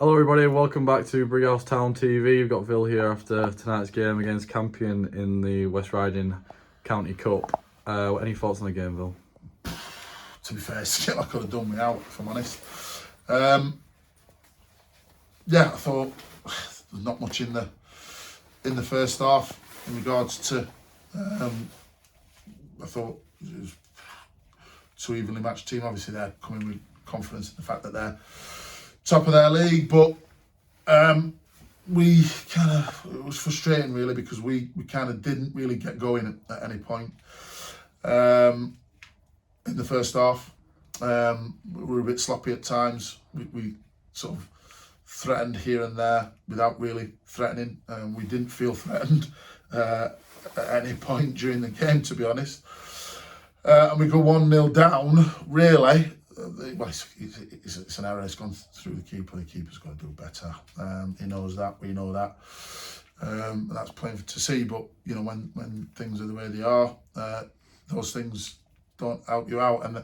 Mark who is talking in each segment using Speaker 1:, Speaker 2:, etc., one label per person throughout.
Speaker 1: Hello everybody, welcome back to Brighouse Town TV. We've got Vill here after tonight's game against Campion in the West Riding County Cup. Any thoughts on the game, Vill?
Speaker 2: To be fair, still I could have done without, if I'm honest. I thought there's not much in the first half in regards to. I thought it was two evenly matched team. Obviously, they're coming with confidence in the fact that they're top of their league, but we kind of, it was frustrating really because we kind of didn't really get going at any point in the first half. We were a bit sloppy at times. We sort of threatened here and there without really threatening. We didn't feel threatened at any point during the game, to be honest. And we go 1-0 down, really. Well, it's an error. It's gone through the keeper. The keeper's got to do better. He knows that. We know that. And that's plain to see. But you know, when things are the way they are, those things don't help you out. And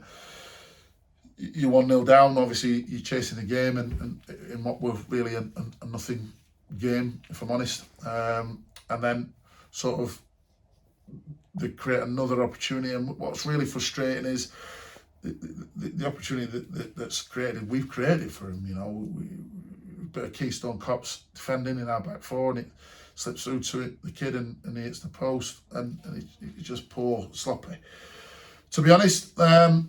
Speaker 2: you're 1-0 down. Obviously, you're chasing the game, and in what was really a nothing game, if I'm honest. And then sort of they create another opportunity. And what's really frustrating is the opportunity that's created, we've created for him. You know, we bit of Keystone Cops defending in our back four, and it slips through to it, the kid, and he hits the post, and it's just poor, sloppy, to be honest. But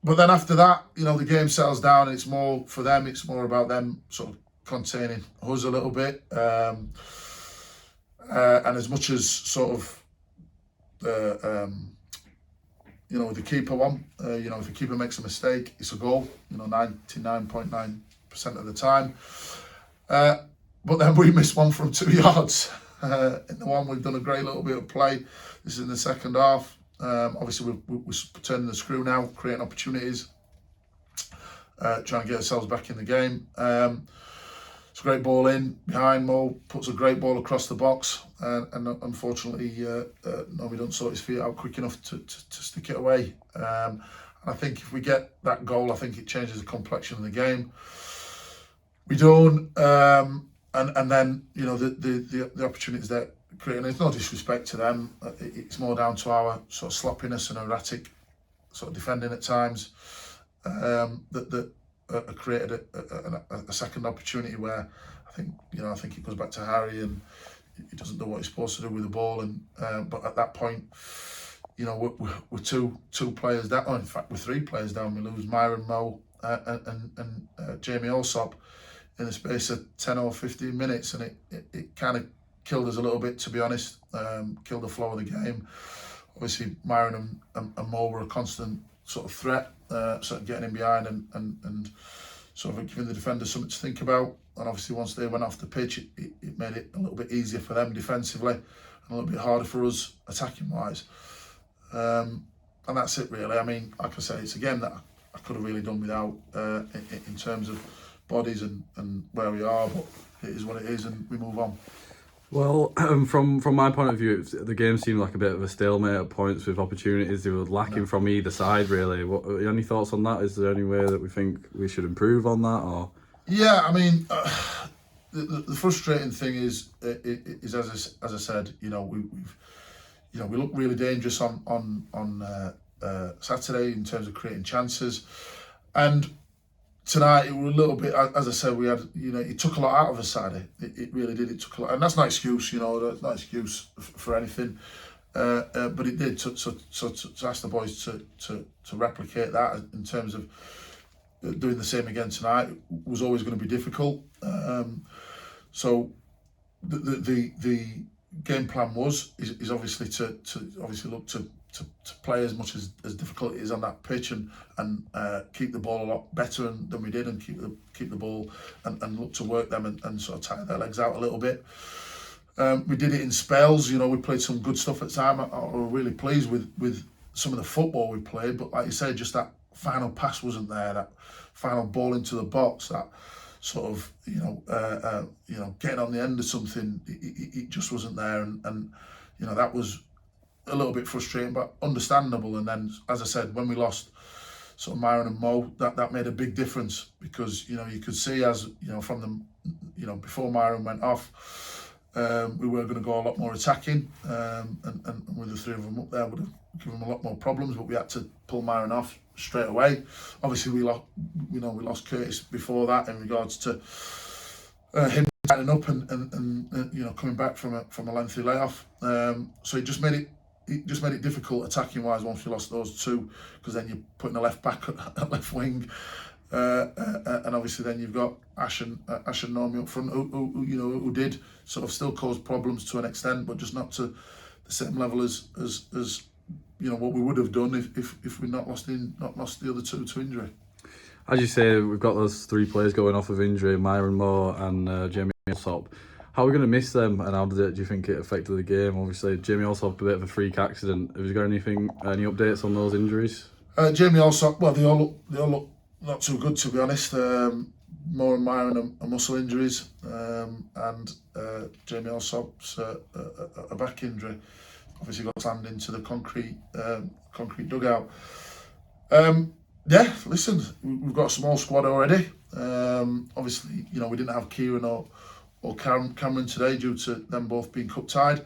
Speaker 2: then after that, you know, the game settles down, and it's more for them. It's more about them sort of containing us a little bit, and as much as sort of you know, with the keeper one, you know, if the keeper makes a mistake, it's a goal, you know, 99.9% of the time. But then we missed one from 2 yards. In the one, we've done a great little bit of play. This is in the second half. Obviously, we're turning the screw now, creating opportunities, trying to get ourselves back in the game. It's a great ball in behind. Mo puts a great ball across the box, and unfortunately, no, we don't sort his feet out quick enough to stick it away. And I think if we get that goal, I think it changes the complexion of the game. We don't, and then you know the opportunities that creating. There's no disrespect to them. It's more down to our sort of sloppiness and erratic sort of defending at times that created a second opportunity where I think it goes back to Harry, and he doesn't know what he's supposed to do with the ball, and but at that point, you know, we're two players down. Oh, in fact, we're three players down. We lose Myron, Mo, and Jamie Allsop in the space of 10 or 15 minutes, and it kind of killed us a little bit, to be honest. Killed the flow of the game. Obviously, Myron and Mo were a constant sort of threat, sort of getting in behind and sort of giving the defenders something to think about. And obviously, once they went off the pitch, it made it a little bit easier for them defensively and a little bit harder for us attacking wise. And that's it really. I mean, like I say, it's a game that I could have really done without in terms of bodies and where we are, but it is what it is, and we move on.
Speaker 1: Well, from my point of view, the game seemed like a bit of a stalemate at points with opportunities. They were lacking from either side, really. Any thoughts on that? Is there any way that we think we should improve on that? Or
Speaker 2: yeah, I mean, the frustrating thing is as I said, you know, we look really dangerous on Saturday in terms of creating chances, and tonight it was a little bit, as I said, we had, you know, it took a lot out of us Saturday. It really did. It took a lot, and that's not excuse, you know, that's not excuse for anything. But it did. So to ask the boys to replicate that in terms of doing the same again tonight was always going to be difficult. So the game plan is obviously to obviously look to play as much as difficult it is on that pitch, and keep the ball a lot better than we did, and keep the ball and look to work them and sort of tire their legs out a little bit. We did it in spells. You know, we played some good stuff at the time. I was really pleased with some of the football we played, but like you said, just that final pass wasn't there. That final ball into the box, that sort of you know getting on the end of something, it just wasn't there, and you know that was a little bit frustrating, but understandable. And then, as I said, when we lost sort of Myron and Mo, that made a big difference, because you could see, as from the before Myron went off, we were going to go a lot more attacking, and with the three of them up there would have given them a lot more problems, but we had to pull Myron off straight away. Obviously we lost Curtis before that in regards to him tightening up and coming back from a lengthy layoff. So it just made it difficult attacking wise once we lost those two, because then you're putting a left back at left wing, and obviously then you've got Ash and Normie up front, who did sort of still cause problems to an extent, but just not to the same level as what we would have done if we'd not lost the other two to injury.
Speaker 1: As you say, we've got those three players going off of injury, Myron Moore and Jamie Alsop. How are we going to miss them, and how do you think it affected the game? Obviously, Jamie Alsop, a bit of a freak accident. Have you got any updates on those injuries?
Speaker 2: Jamie Alsop, well, they all look not too good, to be honest. Moore and Myron are muscle injuries, and Jamie Alsop's a back injury. Obviously got slammed into the concrete dugout. Yeah, listen, we've got a small squad already. Obviously, we didn't have Kieran or Cameron today due to them both being cup tied.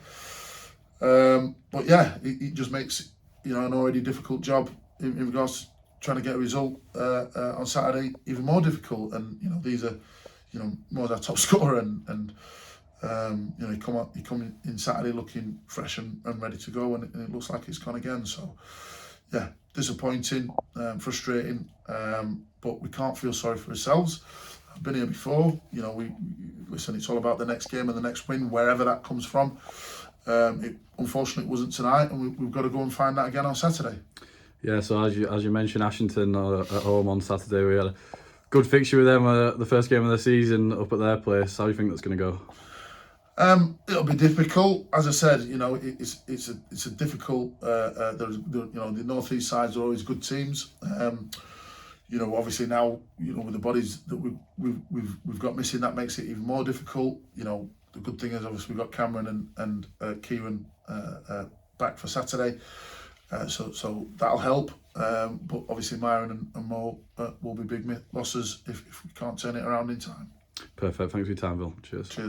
Speaker 2: But yeah, it just makes an already difficult job in regards to trying to get a result on Saturday even more difficult. And these are Moore's our top scorer, and you come in Saturday looking fresh and ready to go, and it looks like it's gone again. So yeah, disappointing, frustrating, but we can't feel sorry for ourselves. I've been here before. Listen, it's all about the next game and the next win, wherever that comes from. Unfortunately, it wasn't tonight, and we've got to go and find that again on Saturday.
Speaker 1: Yeah, so as you mentioned, Ashington at home on Saturday, we had a good fixture with them, the first game of the season up at their place. How do you think that's going to go?
Speaker 2: It'll be difficult. As I said, it's a difficult. The North East sides are always good teams. Obviously now, with the bodies that we've got missing, that makes it even more difficult. The good thing is obviously we've got Cameron and Kieran back for Saturday, so that'll help. But obviously Myron and Mo will be big losses if we can't turn it around in time.
Speaker 1: Perfect. Thanks for your time, Bill. Cheers.